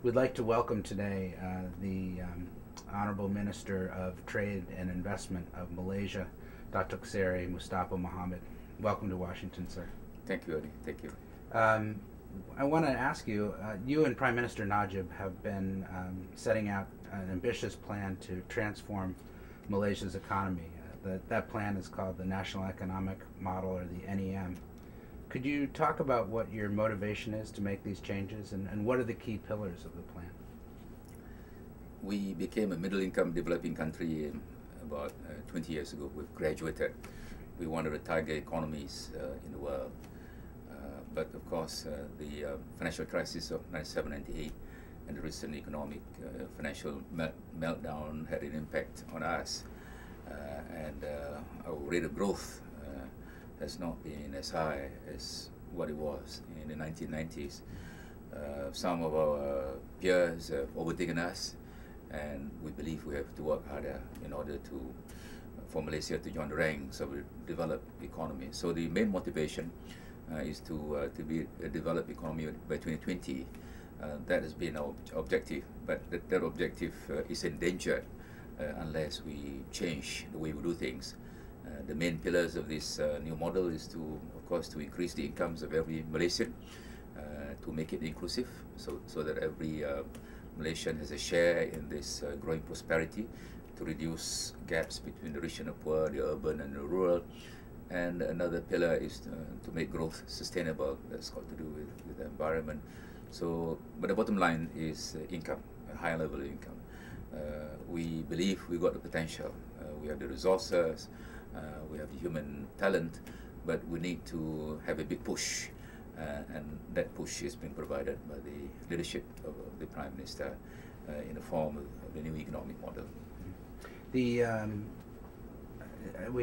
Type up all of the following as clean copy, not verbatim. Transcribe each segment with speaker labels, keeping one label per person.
Speaker 1: We'd like to welcome today the Honorable Minister of Trade and Investment of Malaysia, Datuk Seri Mustapa Mohamed. Welcome to Washington, sir.
Speaker 2: Thank you, Adi. Thank you.
Speaker 1: I want to ask you, you and Prime Minister Najib have been setting out an ambitious plan to transform Malaysia's economy. That plan is called the National Economic Model, or the NEM. Could you talk about what your motivation is to make these changes, and what are the key pillars of the plan?
Speaker 2: We became a middle-income developing country about 20 years ago. We've graduated. We wanted to target economies in the world. But of course, the financial crisis of 97, 98 and the recent economic financial meltdown had an impact on us. And our rate of growth has not been as high as what it was in the 1990s. Some of our peers have overtaken us, and we believe we have to work harder in order for Malaysia to join the ranks of a developed economy. So the main motivation is to be a developed economy by 2020. That has been our objective, but that objective is endangered unless we change the way we do things. The main pillars of this new model is of course, to increase the incomes of every Malaysian, to make it inclusive, so that every Malaysian has a share in this growing prosperity, to reduce gaps between the rich and the poor, the urban and the rural. And another pillar is to make growth sustainable. That's got to do with the environment. But the bottom line is income, a higher level of income. We believe we got the potential. We have the resources, we have the human talent, but we need to have a big push. And that push is being provided by the leadership of the Prime Minister in the form of the new economic model.
Speaker 1: We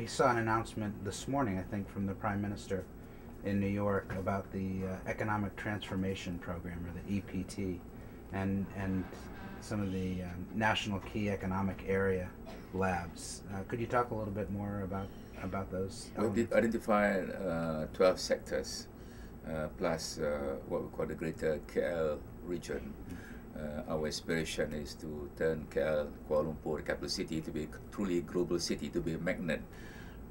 Speaker 1: saw an announcement this morning, I think, from the Prime Minister in New York about the Economic Transformation Program, or the EPT, and some of the National Key Economic Area labs. Could you talk a little bit more about those?
Speaker 2: We identified 12 sectors, plus what we call the Greater KL region. Our aspiration is to turn KL, Kuala Lumpur, the capital city, to be a truly global city, to be a magnet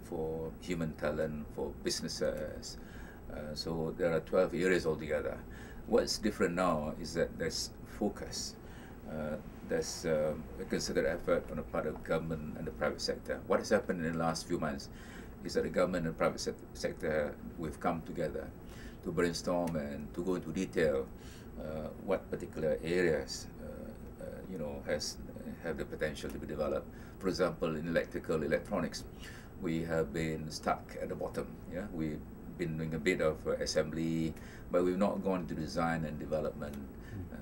Speaker 2: for human talent, for businesses. So there are 12 areas altogether. What's different now is that there's focus. There's a considered effort on the part of government and the private sector. What has happened in the last few months is that the government and private sector, we've come together to brainstorm and to go into detail what particular areas have the potential to be developed. For example, in electronics, we have been stuck at the bottom. Yeah, we've been doing a bit of assembly, but we've not gone to design and development.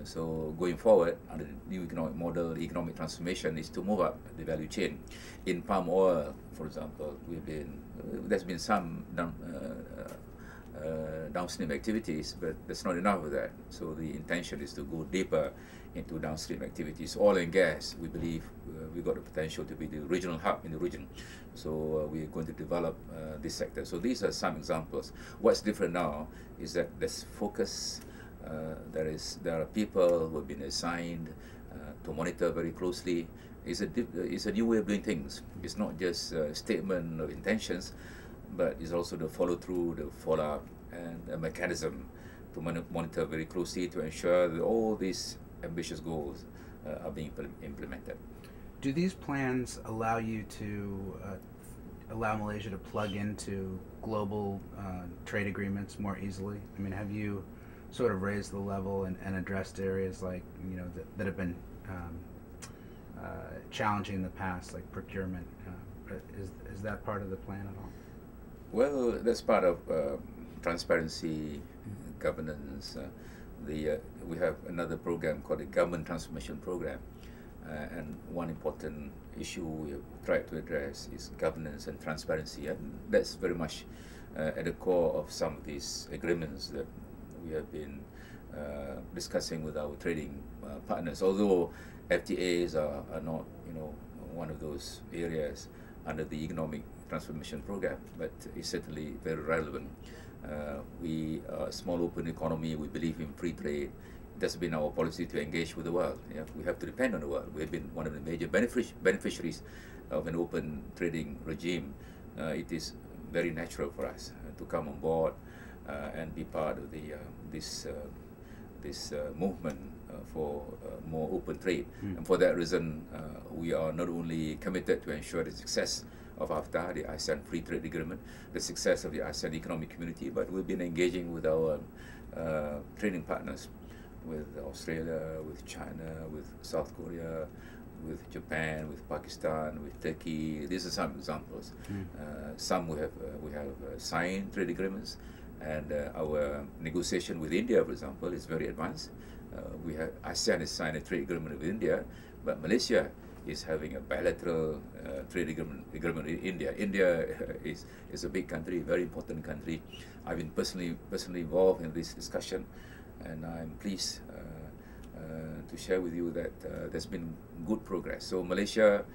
Speaker 2: So going forward, under the new economic model, economic transformation is to move up the value chain. In palm oil, for example, there's been some downstream activities, but that's not enough of that. So the intention is to go deeper into downstream activities. Oil and gas, we believe we've got the potential to be the regional hub in the region. So we're going to develop this sector. So these are some examples. What's different now is that there's focus. There are people who have been assigned to monitor very closely. It's a new way of doing things. It's not just a statement of intentions, but it's also the follow-through, the follow-up, and a mechanism to monitor very closely to ensure that all these ambitious goals are being implemented.
Speaker 1: Do these plans allow you to allow Malaysia to plug into global trade agreements more easily? I mean, have you sort of raised the level and addressed areas like, that have been challenging in the past, like procurement? Is that part of the plan at all?
Speaker 2: Well, that's part of transparency, governance. We have another program called the Government Transformation Program, and one important issue we have tried to address is governance and transparency, and that's very much at the core of some of these agreements that we have been discussing with our trading partners. Although FTAs are not, one of those areas under the economic transformation program, but it's certainly very relevant. We are a small open economy. We believe in free trade. that's been our policy to engage with the world. Yeah, we have to depend on the world. We've been one of the major beneficiaries of an open trading regime. It is very natural for us to come on board and be part of this movement for more open trade. And for that reason, we are not only committed to ensure the success of AFTA, the ASEAN Free Trade Agreement, the success of the ASEAN Economic Community, but we've been engaging with our trading partners, with Australia, with China, with South Korea, with Japan, with Pakistan, with Turkey. These are some examples. Some we have signed trade agreements, and our negotiation with India, for example, is very advanced. ASEAN has signed a trade agreement with India, but Malaysia is having a bilateral trade agreement with India. India is a big country, very important country. I've been personally involved in this discussion, and I'm pleased to share with you that there's been good progress. So Malaysia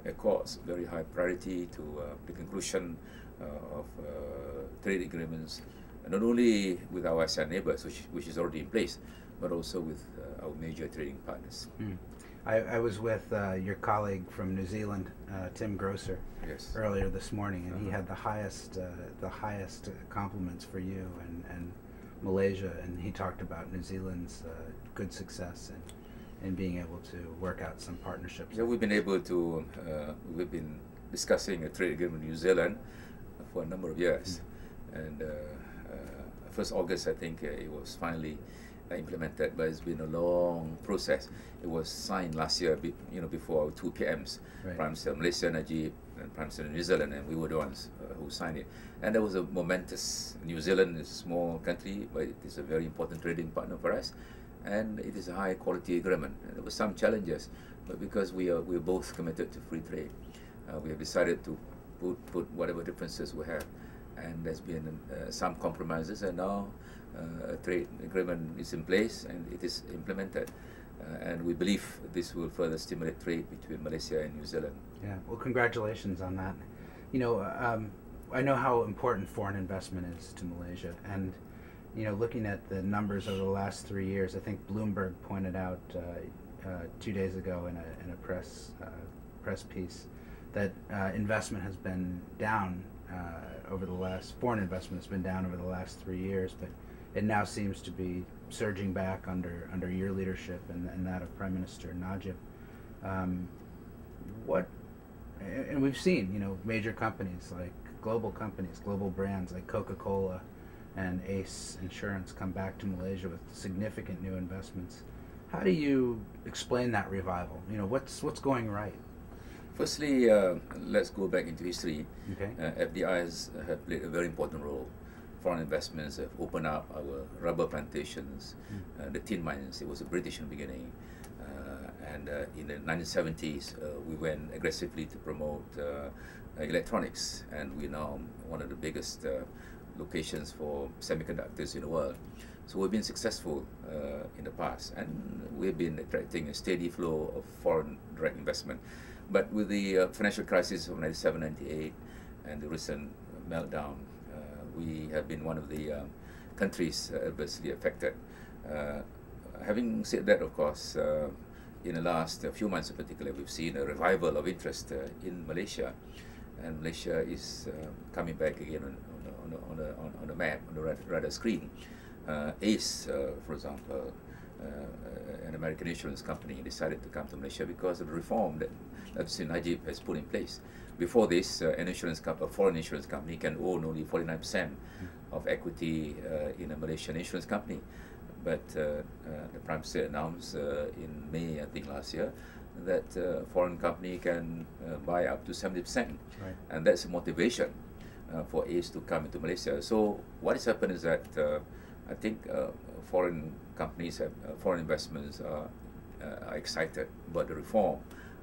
Speaker 2: accords very high priority to the conclusion of trade agreements, not only with our ASEAN neighbors, which is already in place, but also with our major trading partners.
Speaker 1: I was with your colleague from New Zealand, Tim Grosser,
Speaker 2: yes,
Speaker 1: earlier this morning, and he had the highest compliments for you and Malaysia, and he talked about New Zealand's good success in being able to work out some partnerships.
Speaker 2: Yeah, we've been discussing a trade agreement with New Zealand for a number of years, and 1st August, I think it was finally implemented, but it's been a long process. It was signed last year, before our 2 PMs,
Speaker 1: right.
Speaker 2: Prime Minister of Malaysia, Najib, and Prime Minister of New Zealand, and we were the ones who signed it. And that was a momentous. New Zealand is a small country, but it is a very important trading partner for us, and it is a high quality agreement. And there were some challenges, but because we're both committed to free trade, we have decided to put whatever differences we have, and there's been some compromises, and now a trade agreement is in place and it is implemented, and we believe this will further stimulate trade between Malaysia and New Zealand.
Speaker 1: Yeah, well, congratulations on that. I know how important foreign investment is to Malaysia, and looking at the numbers over the last 3 years, I think Bloomberg pointed out 2 days ago in a press piece that investment has been down foreign investment has been down over the last 3 years, but it now seems to be surging back under your leadership and that of Prime Minister Najib. And we've seen, major companies like global brands like Coca-Cola and Ace Insurance come back to Malaysia with significant new investments. How do you explain that revival? What's going right?
Speaker 2: Firstly, let's go back into history.
Speaker 1: Okay.
Speaker 2: FDIs have played a very important role. Foreign investments have opened up our rubber plantations, the tin mines. It was a British in the beginning. And in the 1970s, we went aggressively to promote electronics, and we're now one of the biggest locations for semiconductors in the world. So we've been successful in the past, and we've been attracting a steady flow of foreign direct investment. But with the financial crisis of 97, 98 and the recent meltdown, we have been one of the countries adversely affected. Having said that, of course, in the last few months in particular, we've seen a revival of interest in Malaysia, and Malaysia is coming back again on the map, on the radar screen. Ace, for example, an American insurance company, decided to come to Malaysia because of the reform that Datuk Seri Najib has put in place. Before this, a foreign insurance company can own only 49% of equity in a Malaysian insurance company. But the Prime Minister announced in May, I think last year, that a foreign company can buy up to 70%.
Speaker 1: Right.
Speaker 2: And that's a motivation for Ace to come into Malaysia. So what has happened is that I think foreign companies, foreign investments are excited about the reform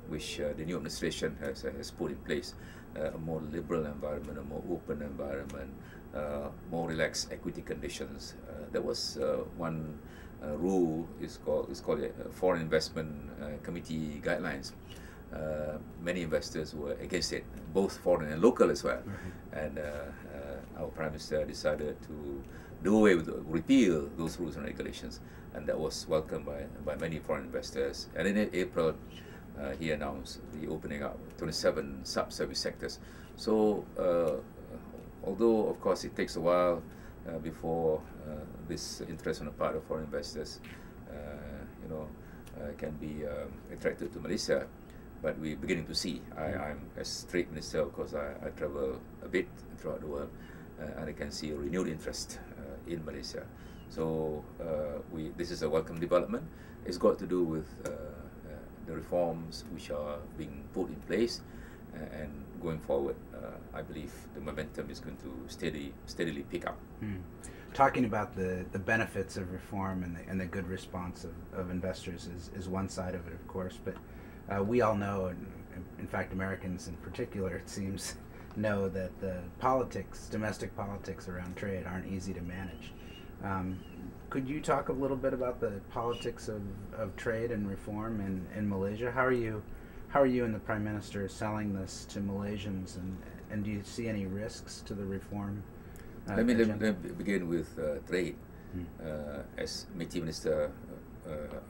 Speaker 2: which the new administration has put in place. A more liberal environment, a more open environment, more relaxed equity conditions. There was one rule, it's called Foreign Investment Committee guidelines. Many investors were against it, both foreign and local as well.
Speaker 1: Mm-hmm.
Speaker 2: And our Prime Minister decided to do away with, repeal those rules and regulations, and that was welcomed by many foreign investors. And in April, he announced the opening up 27 sub-service sectors. So, although of course it takes a while before this interest on the part of foreign investors, can be attracted to Malaysia, but we're beginning to see. I'm as trade minister, of course, I travel a bit throughout the world, and I can see a renewed interest in Malaysia. So this is a welcome development. It's got to do with the reforms which are being put in place, and going forward, I believe the momentum is going to steadily pick up.
Speaker 1: Talking about the benefits of reform and the good response of investors is one side of it, of course, but we all know, and in fact Americans in particular, it seems, know that the domestic politics around trade aren't easy to manage. Could you talk a little bit about the politics of trade and reform in Malaysia? How are you and the Prime Minister selling this to Malaysians, and do you see any risks to the reform?
Speaker 2: Let me begin with trade. As Meeting Minister,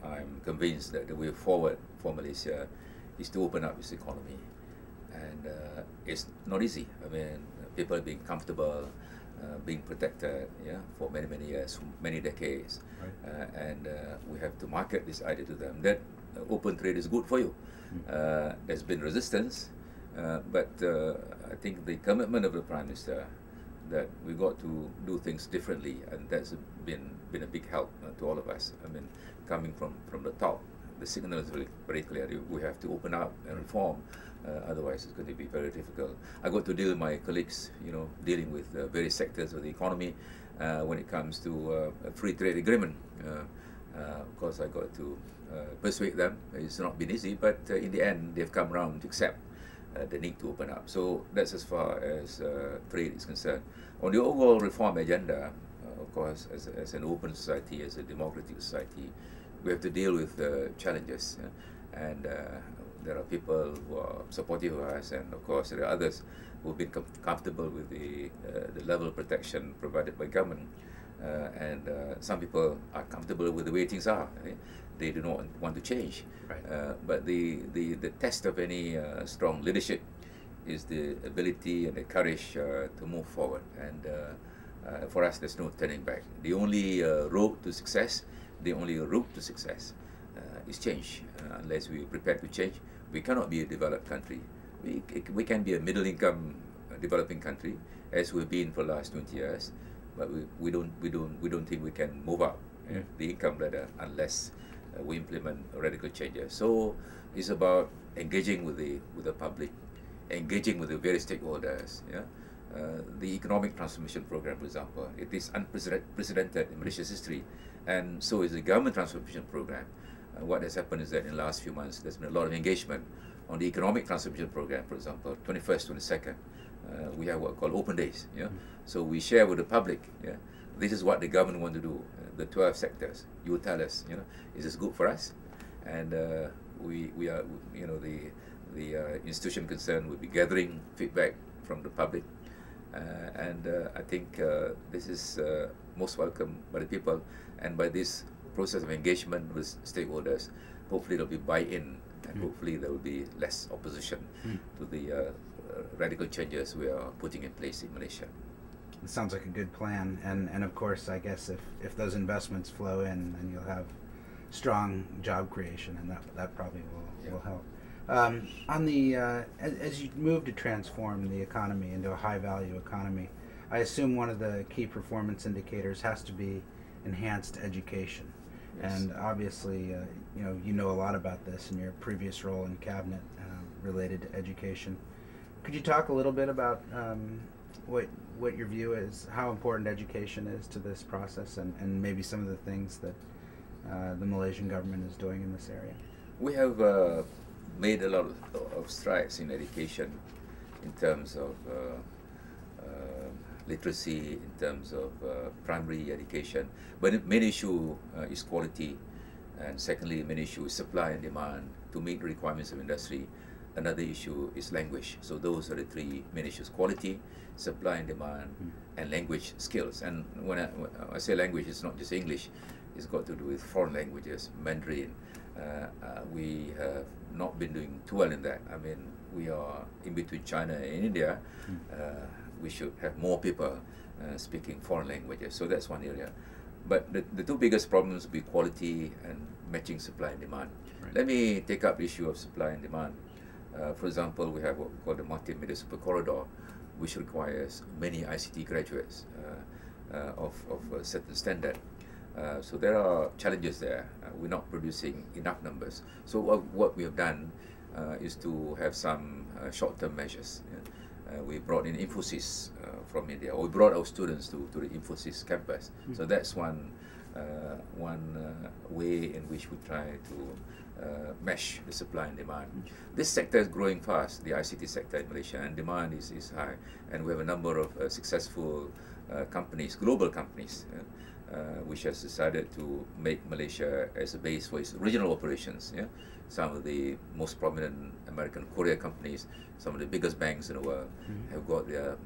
Speaker 2: I'm convinced that the way forward for Malaysia is to open up its economy, and it's not easy. I mean, people are being comfortable, being protected, for many years, many decades, right. And we have to market this idea to them that open trade is good for you. There's been resistance, but I think the commitment of the Prime Minister that we got to do things differently, and that's been a big help to all of us. I mean, coming from the top, the signal is very clear. We have to open up and reform, otherwise it's going to be very difficult. I got to deal with my colleagues, dealing with various sectors of the economy when it comes to a free trade agreement. Of course, I got to persuade them. It's not been easy, but in the end, they've come around to accept the need to open up. So that's as far as trade is concerned. On the overall reform agenda, of course, as an open society, as a democratic society, we have to deal with challenges. And there are people who are supportive of us, and of course there are others who have been comfortable with the level of protection provided by government. And some people are comfortable with the way things are. They do not want to change. Right. But the test of any strong leadership is the ability and the courage to move forward. And for us, there's no turning back. The only road to success, is change. Unless we're prepared to change, we cannot be a developed country. We can be a middle-income developing country, as we've been for the last 20 years. But we don't think we can move up the income ladder unless we implement radical changes. So it's about engaging with the public, engaging with the various stakeholders. The economic transformation program, for example, it is unprecedented in Malaysia's history, and so is the government transformation program. What has happened is that in the last few months, there's been a lot of engagement on the economic transformation program. For example, 21st, 22nd. We have what we call open days. So we share with the public. This is what the government want to do. The 12 sectors. You will tell us. Is this good for us? And we are. The institution concerned will be gathering feedback from the public, and I think this is most welcome by the people, and by this process of engagement with stakeholders, hopefully there will be buy-in, and hopefully there will be less opposition to the radical changes we are putting in place in Malaysia.
Speaker 1: It sounds like a good plan, and of course, I guess if those investments flow in, then you'll have strong job creation, and that probably will help. On the as you move to transform the economy into a high-value economy, I assume one of the key performance indicators has to be enhanced education. Yes. And obviously, you know a lot about this in your previous role in cabinet related to education. Could you talk a little bit about what your view is, how important education is to this process, and maybe some of the things that the Malaysian government is doing in this area?
Speaker 2: We have made a lot of strides in education in terms of literacy, in terms of primary education. But the main issue is quality, and secondly, the main issue is supply and demand to meet the requirements of industry. Another issue is language. So those are the three main issues: quality, supply and demand, and language skills. And when I say language, it's not just English. It's got to do with foreign languages, Mandarin. We have not been doing too well in that. I mean, we are in between China and India. We should have more people speaking foreign languages. So that's one area. But the two biggest problems will be quality and matching supply and demand. Right. Let me take up the issue of supply and demand. For example, we have what we call the multimedia super corridor, which requires many ICT graduates of a certain standard. So there are challenges there. We're not producing enough numbers. So what we have done is to have some short-term measures. We brought in Infosys from India, or we brought our students to the Infosys campus. So that's one way in which we try to mesh the supply and demand. This sector is growing fast, the ICT sector in Malaysia, and demand is high. And we have a number of successful companies, global companies, which has decided to make Malaysia as a base for its regional operations. Yeah? Some of the most prominent American courier companies, some of the biggest banks in the world have got their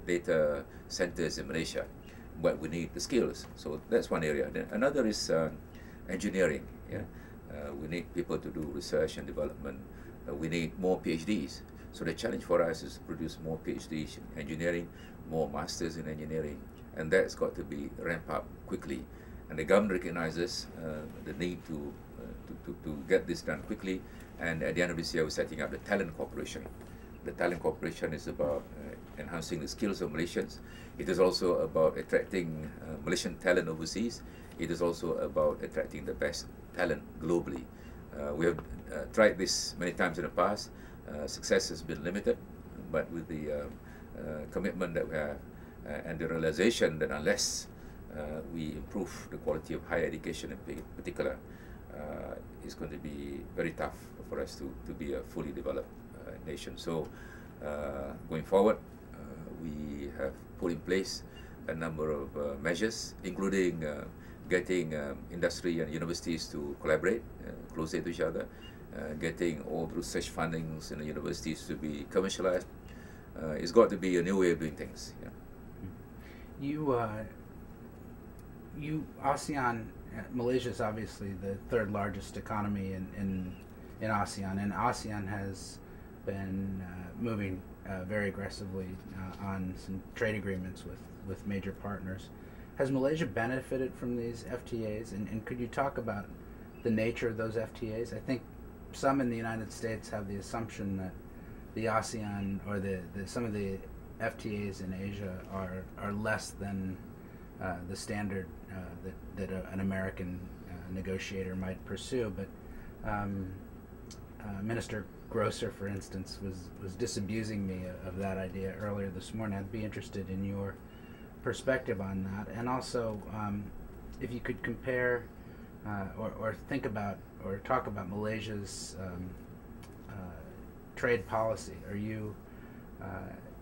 Speaker 2: data centers in Malaysia. But we need the skills. So that's one area. Then another is engineering. Yeah? We need people to do research and development. We need more PhDs. So the challenge for us is to produce more PhDs in engineering, more masters in engineering, and that's got to be ramped up quickly. And the government recognizes the need to get this done quickly. And at the end of this year, we're setting up the Talent Corporation. The Talent Corporation is about enhancing the skills of Malaysians. It is also about attracting Malaysian talent overseas. It is also about attracting the best talent globally. We have tried this many times in the past. Success has been limited, but with the commitment that we have and the realization that unless we improve the quality of higher education in particular, it's going to be very tough for us to be a fully developed nation. So going forward, we have put in place a number of measures, including getting industry and universities to collaborate closer to each other, getting all the research fundings in the universities to be commercialized. It's got to be a new way of doing things. Yeah.
Speaker 1: You ASEAN, Malaysia is obviously the third largest economy in ASEAN, and ASEAN has been moving very aggressively on some trade agreements with major partners. Has Malaysia benefited from these FTAs, and could you talk about the nature of those FTAs? I think some in the United States have the assumption that the ASEAN or some of the FTAs in Asia are less than the standard that an American negotiator might pursue. But Minister Grosser, for instance, was disabusing me of that idea earlier this morning. I'd be interested in your perspective on that, and also if you could compare or think about or talk about Malaysia's trade policy. Are you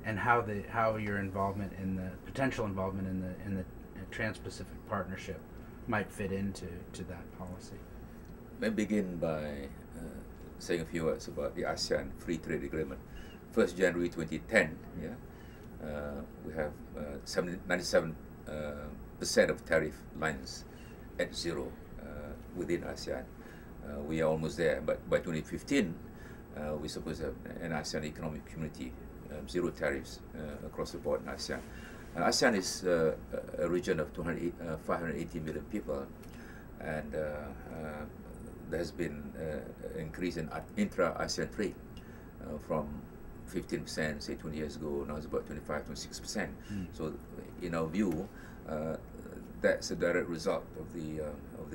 Speaker 1: and how your involvement in the potential involvement in the Trans-Pacific Partnership might fit into that policy?
Speaker 2: Let me begin by saying a few words about the ASEAN Free Trade Agreement. 1st January 2010, yeah, we have 97% of tariff lines at zero within ASEAN. We are almost there, but by 2015, we're supposed to have an ASEAN Economic Community, zero tariffs across the board in ASEAN. ASEAN is a region of 580 million people, and there has been an increase in intra-ASEAN trade from 15%, say 20 years ago. Now it's about 25-26%. So, in our view, that's a direct result of the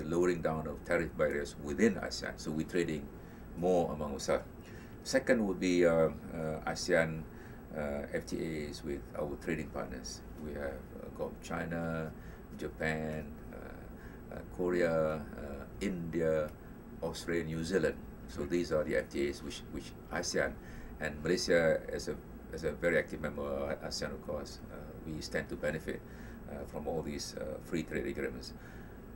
Speaker 2: lowering down of tariff barriers within ASEAN. So we're trading more among ourselves. Second would be ASEAN FTAs with our trading partners. We have got China, Japan, Korea, India, Australia, New Zealand. So these are the FTAs which ASEAN and Malaysia, as a very active member of ASEAN, of course, we stand to benefit from all these free trade agreements.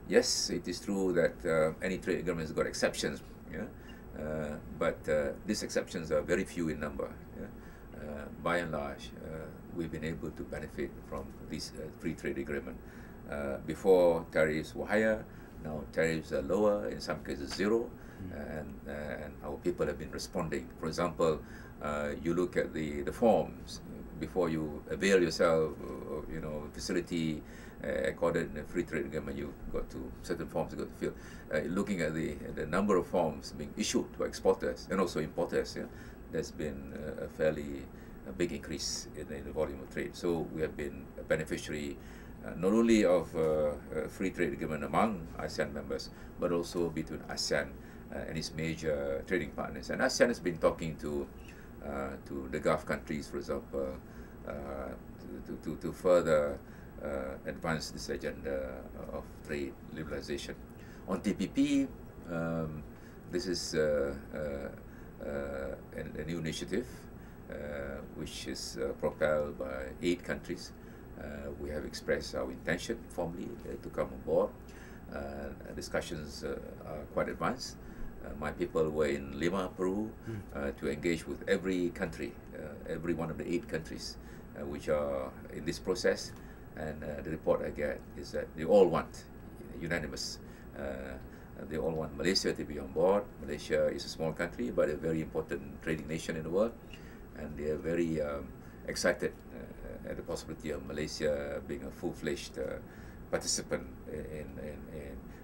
Speaker 2: Yes, it is true that any trade agreement has got exceptions. Yeah, but these exceptions are very few in number. Yeah? By and large, we've been able to benefit from this free trade agreement. Before, tariffs were higher. Now tariffs are lower, in some cases zero, and our people have been responding. For example, you look at the forms before you avail yourself of facility accorded in a free trade agreement. You got to certain forms you got to fill. Looking at the number of forms being issued to exporters and also importers, there's been a fairly big increase in the volume of trade. So we have been a beneficiary not only of free trade agreement among ASEAN members, but also between ASEAN and its major trading partners. And ASEAN has been talking to the Gulf countries, for example, to further advance this agenda of trade liberalization. On TPP, this is a new initiative which is propelled by 8 countries. We have expressed our intention formally to come on board. Discussions are quite advanced. My people were in Lima, Peru, to engage with every country, every one of the 8 countries which are in this process. And the report I get is that they all want, unanimous, they all want Malaysia to be on board. Malaysia is a small country, but a very important trading nation in the world. And they are very excited at the possibility of Malaysia being a full-fledged participant in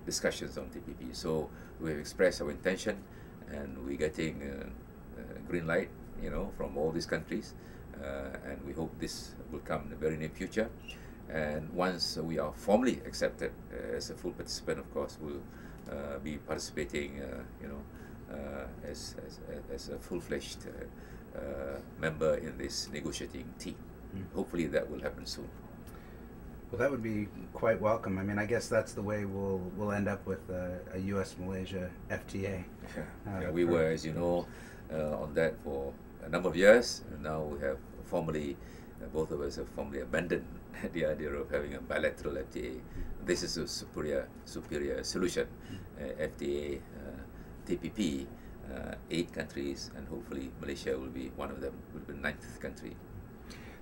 Speaker 2: discussions on TPP. So we have expressed our intention, and we're getting green light, from all these countries, and we hope this will come in the very near future. And once we are formally accepted as a full participant, of course, we'll be participating, as a full-fledged member in this negotiating team. Hopefully that will happen soon.
Speaker 1: Well, that would be quite welcome. I mean, I guess that's the way we'll end up with a U.S.-Malaysia FTA.
Speaker 2: We were, as you know, on that for a number of years, and now we have formally, both of us have formally abandoned the idea of having a bilateral FTA. This is a superior solution. FTA, TPP, 8 countries, and hopefully Malaysia will be one of them, will be the 9th country.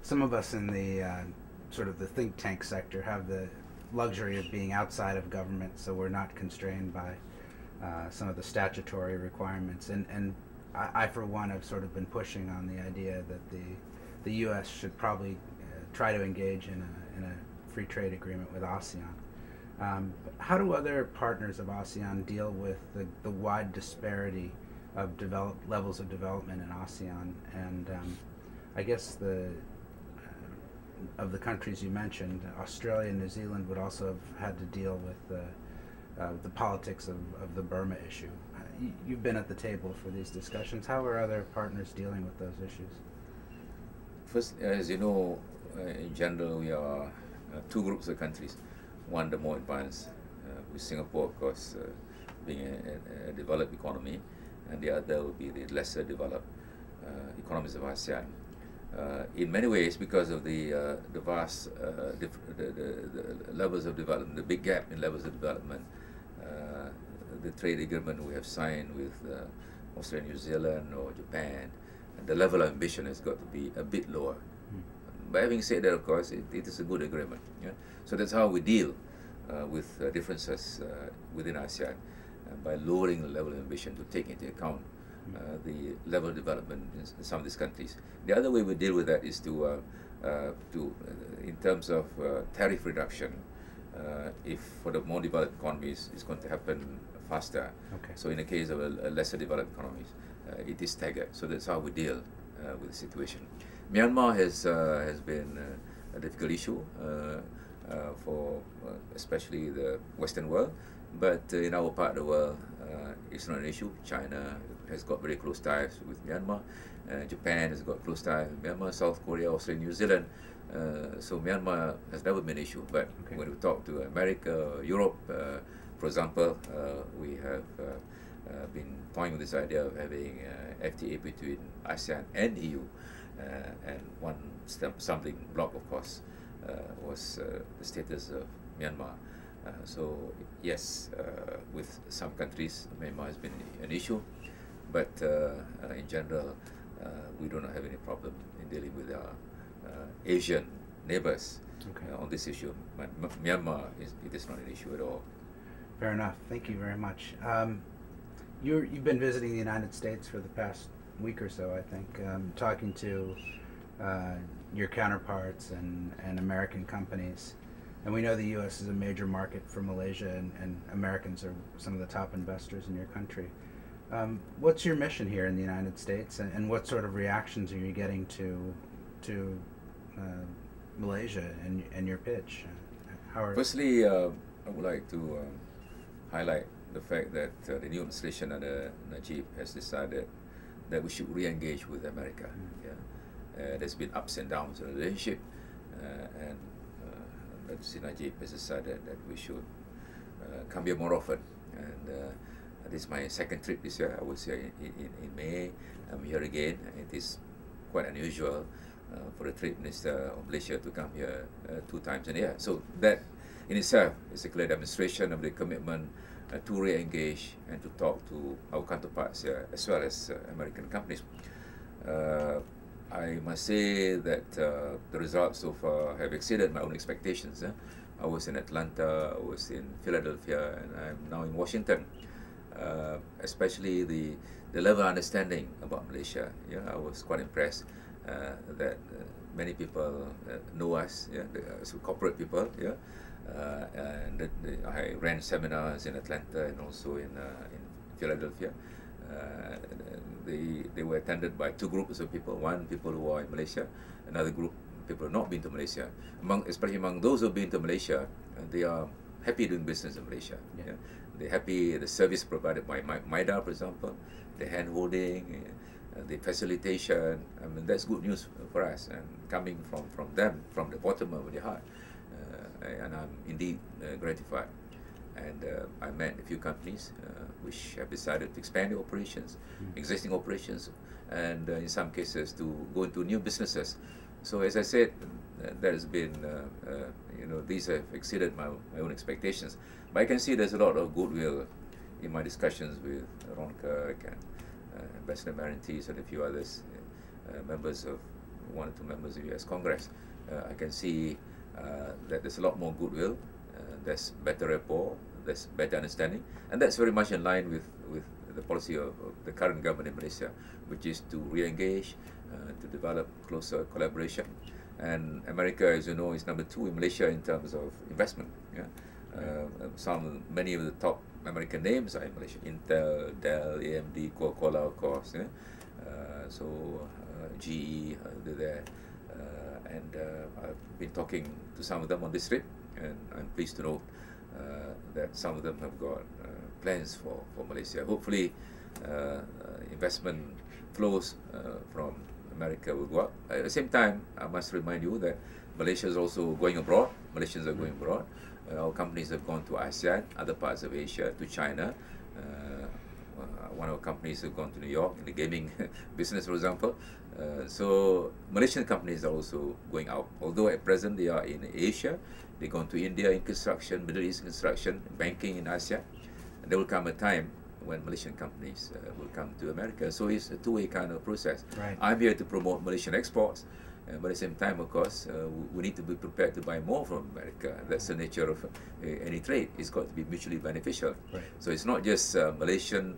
Speaker 1: Some of us in the sort of the think tank sector have the luxury of being outside of government, so we're not constrained by some of the statutory requirements. And I for one, have sort of been pushing on the idea that the U.S. should probably try to engage in a free trade agreement with ASEAN. How do other partners of ASEAN deal with the wide disparity of levels of development in ASEAN? And I guess of the countries you mentioned, Australia and New Zealand would also have had to deal with the politics of the Burma issue. You've been at the table for these discussions. How are other partners dealing with those issues?
Speaker 2: First, as you know, in general, we are 2 groups of countries. One, the more advanced, with Singapore, of course, being a developed economy, and the other will be the lesser developed economies of ASEAN. In many ways, because of the vast the levels of development, the big gap in levels of development, the trade agreement we have signed with Australia, New Zealand, or Japan, the level of ambition has got to be a bit lower. But having said that, of course, it is a good agreement. Yeah? So that's how we deal with differences within ASEAN, by lowering the level of ambition to take into account the level of development in some of these countries. The other way we deal with that is to in terms of tariff reduction, if for the more developed economies, it's going to happen faster.
Speaker 1: Okay.
Speaker 2: So in the case of a lesser developed economies, it is staggered. So that's how we deal with the situation. Myanmar has been a difficult issue for especially the Western world, but in our part of the world, it's not an issue. China has got very close ties with Myanmar. Japan has got close ties with Myanmar, South Korea, Australia, New Zealand. So Myanmar has never been an issue. But when we talk to America, Europe, for example, we have been toying with this idea of having FTA between ASEAN and EU. And one stumbling block, of course, was the status of Myanmar. So yes, with some countries, Myanmar has been an issue. But in general, we do not have any problem in dealing with our Asian neighbors on this issue. But Myanmar, it is not an issue at all.
Speaker 1: Fair enough. Thank you very much. You've been visiting the United States for the past week or so, I think, talking to your counterparts and American companies. And we know the U.S. is a major market for Malaysia, and Americans are some of the top investors in your country. What's your mission here in the United States, and what sort of reactions are you getting to Malaysia and your pitch?
Speaker 2: Firstly, I would like to highlight the fact that the new administration under Najib has decided that we should re-engage with America. There's been ups and downs in the relationship, and Datuk Seri Najib has decided that we should come here more often. And this is my second trip this year. I was here in May. I'm here again. It is quite unusual for the Trade Minister of Malaysia to come here 2 times in a year. So that in itself is a clear demonstration of the commitment to re-engage and to talk to our counterparts here, as well as American companies. I must say that the results so far have exceeded my own expectations. I was in Atlanta, I was in Philadelphia, and I'm now in Washington. Especially the level of understanding about Malaysia. I was quite impressed that many people know us, so corporate people. And I ran seminars in Atlanta and also in Philadelphia. They were attended by 2 groups of people. One, people who are in Malaysia, another group, people who have not been to Malaysia. Especially among those who have been to Malaysia, they are happy doing business in Malaysia. They're happy the service provided by MIDA, for example, the hand-holding, the facilitation. I mean, that's good news for us, and coming from them, from the bottom of their heart. And I'm indeed gratified. And I met a few companies which have decided to expand their operations, existing operations, and in some cases to go into new businesses. So as I said, there has been, these have exceeded my own expectations. But I can see there's a lot of goodwill in my discussions with Ron Kirk and Ambassador Marintes and a few others, members of 1 or 2 members of the US Congress. I can see that there's a lot more goodwill, there's better rapport, there's better understanding, and that's very much in line with the policy of the current government in Malaysia, which is to re-engage, to develop closer collaboration. And America, as you know, is number 2 in Malaysia in terms of investment. Many of the top American names are in Malaysia: Intel, Dell, AMD, Coca-Cola, of course. So GE, they're there. And I've been talking to some of them on this trip, and I'm pleased to know that some of them have got plans for Malaysia. Hopefully, investment flows from America will go up. At the same time, I must remind you that Malaysia is also going abroad. Malaysians are going abroad. Our companies have gone to ASEAN, other parts of Asia, to China. One of our companies have gone to New York in the gaming business, for example. So Malaysian companies are also going out. Although at present they are in Asia, they've gone to India in construction, Middle East construction, banking in ASEAN. And there will come a time when Malaysian companies will come to America. So it's a 2-way kind of process.
Speaker 1: Right.
Speaker 2: I'm here to promote Malaysian exports, but at the same time, of course, we need to be prepared to buy more from America. That's the nature of any trade. It's got to be mutually beneficial.
Speaker 1: Right.
Speaker 2: So it's not just Malaysian,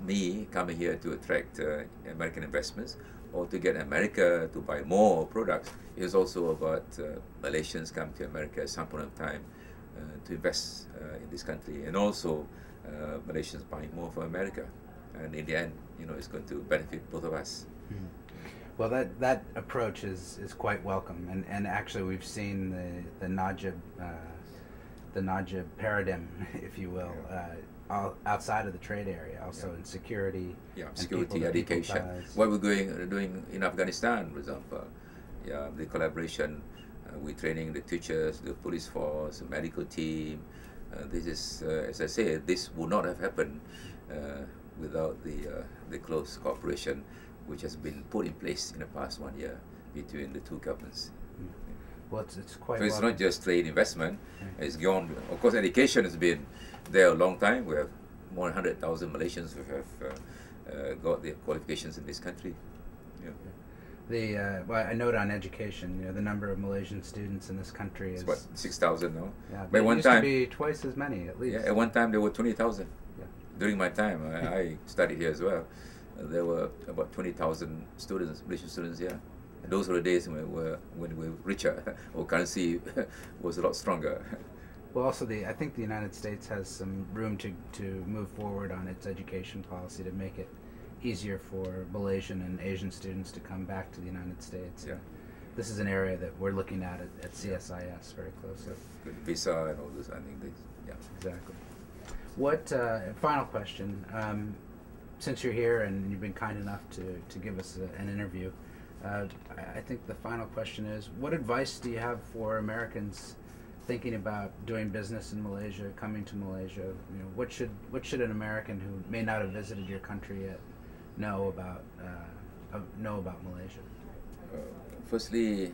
Speaker 2: me coming here to attract American investments or to get America to buy more products. It's also about Malaysians coming to America at some point in time to invest in this country, and also Malaysians buying more from America. And in the end, it's going to benefit both of us.
Speaker 1: Well, that approach is quite welcome, and actually we've seen the Najib paradigm, if you will, outside of the trade area, also in security.
Speaker 2: Security, education. What we're doing in Afghanistan, for example. The collaboration, we're training the teachers, the police force, the medical team. This is, as I said, this would not have happened without the close cooperation which has been put in place in the past 1 year between the 2 governments.
Speaker 1: Well, it's quite.
Speaker 2: So it's not just trade investment. It's gone. Of course, education has been there a long time. We have more than 100,000 Malaysians who have got their qualifications in this country. Yeah.
Speaker 1: Well, I note on education, the number of Malaysian students in this country is
Speaker 2: It's what, 6,000 now?
Speaker 1: Yeah,
Speaker 2: But
Speaker 1: it
Speaker 2: one
Speaker 1: used
Speaker 2: time,
Speaker 1: to be twice as many at least.
Speaker 2: yeah, at one time there were 20,000.
Speaker 1: Yeah.
Speaker 2: During my time, I studied here as well. There were about 20,000 students, Malaysian students here. And those were the days when we were richer, or currency was a lot stronger.
Speaker 1: Well, also I think the United States has some room to move forward on its education policy to make it easier for Malaysian and Asian students to come back to the United States.
Speaker 2: Yeah.
Speaker 1: This is an area that we're looking at CSIS very closely.
Speaker 2: With visa and all this, I think yeah.
Speaker 1: Exactly. What final question? Since you're here and you've been kind enough to give us an interview, I think the final question is: what advice do you have for Americans thinking about doing business in Malaysia, coming to Malaysia? What should an American who may not have visited your country yet know about Malaysia?
Speaker 2: Firstly,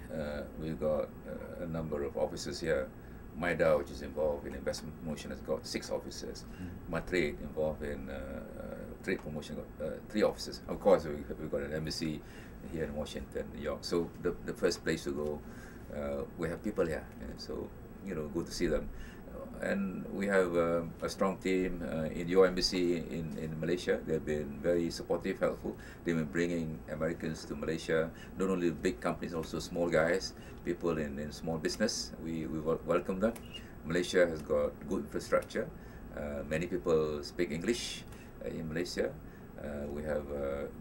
Speaker 2: we've got a number of offices here. MIDA, which is involved in investment promotion, has got 6 offices. Matrade, involved in trade promotion, got 3 offices. Of course, we've got an embassy here in Washington, New York. So the first place to go, we have people here, so good to see them. And we have a strong team in your embassy in Malaysia. They've been very supportive, helpful. They've been bringing Americans to Malaysia, not only big companies, also small guys, people in small business. We welcome them. Malaysia has got good infrastructure. Many people speak English in Malaysia. We have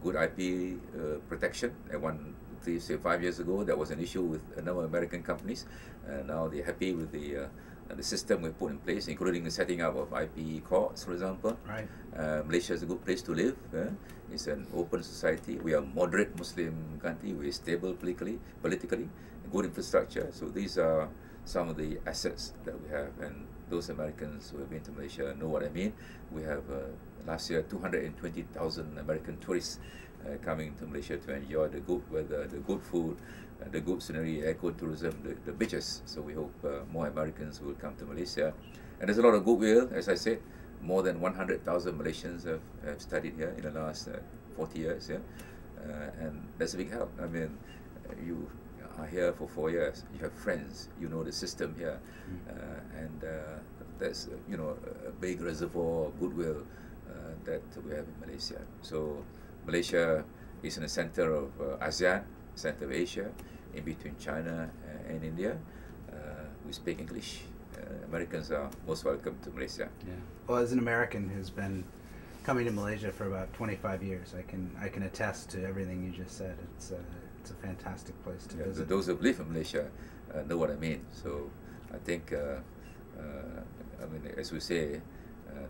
Speaker 2: good IP protection. At 5 years ago, that was an issue with a number of American companies. Now they're happy with the system we put in place, including the setting up of IP courts, for example.
Speaker 1: Right.
Speaker 2: Malaysia is a good place to live. It's an open society. We are a moderate Muslim country. We're stable politically, good infrastructure. So these are some of the assets that we have. And those Americans who have been to Malaysia know what I mean. We have last year 220,000 American tourists coming to Malaysia to enjoy the good weather, the good food, the good scenery, ecotourism, the beaches. So we hope more Americans will come to Malaysia. And there's a lot of goodwill, as I said. More than 100,000 Malaysians have studied here in the last 40 years. Yeah? And that's a big help. I mean, you are here for 4 years. You have friends. You know the system here. And that's a big reservoir of goodwill that we have in Malaysia. So Malaysia is in the center of ASEAN, center of Asia, in between China and India. We speak English. Americans are most welcome to Malaysia.
Speaker 1: Yeah. Well, as an American who's been coming to Malaysia for about 25 years, I can attest to everything you just said. It's a fantastic place to visit.
Speaker 2: Those who live in Malaysia know what I mean. So I think, I mean, as we say,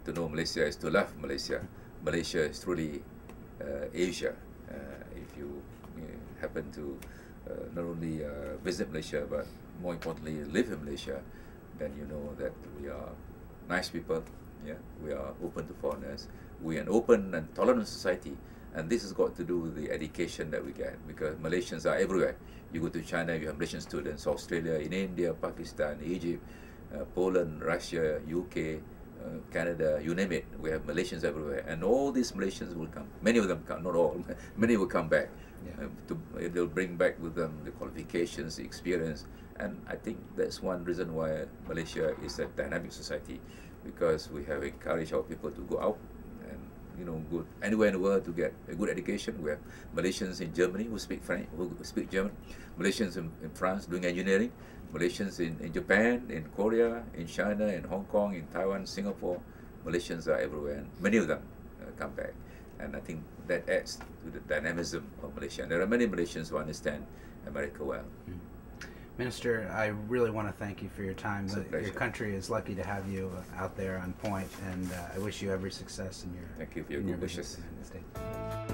Speaker 2: to know Malaysia is to love Malaysia. Malaysia is truly Asia. If you happen to not only visit Malaysia, but more importantly live in Malaysia, then you know that we are nice people. Yeah, we are open to foreigners. We are an open and tolerant society, and this has got to do with the education that we get, because Malaysians are everywhere. You go to China, you have Malaysian students. Australia, in India, Pakistan, Egypt, Poland, Russia, UK, Canada, you name it, we have Malaysians everywhere, and all these Malaysians will come. Many of them come, not all. Many will come back. Yeah. They'll bring back with them the qualifications, the experience, and I think that's one reason why Malaysia is a dynamic society, because we have encouraged our people to go out and go anywhere in the world to get a good education. We have Malaysians in Germany who speak French, who speak German, Malaysians in France doing engineering, Malaysians in Japan, in Korea, in China, in Hong Kong, in Taiwan, Singapore. Malaysians are everywhere, and many of them come back. And I think that adds to the dynamism of Malaysia. And there are many Malaysians who understand America well.
Speaker 1: Minister, I really want to thank you for your time.
Speaker 2: Your
Speaker 1: country is lucky to have you out there on point, and I wish you every success in your
Speaker 2: Thank you for your good wishes.
Speaker 1: In the States.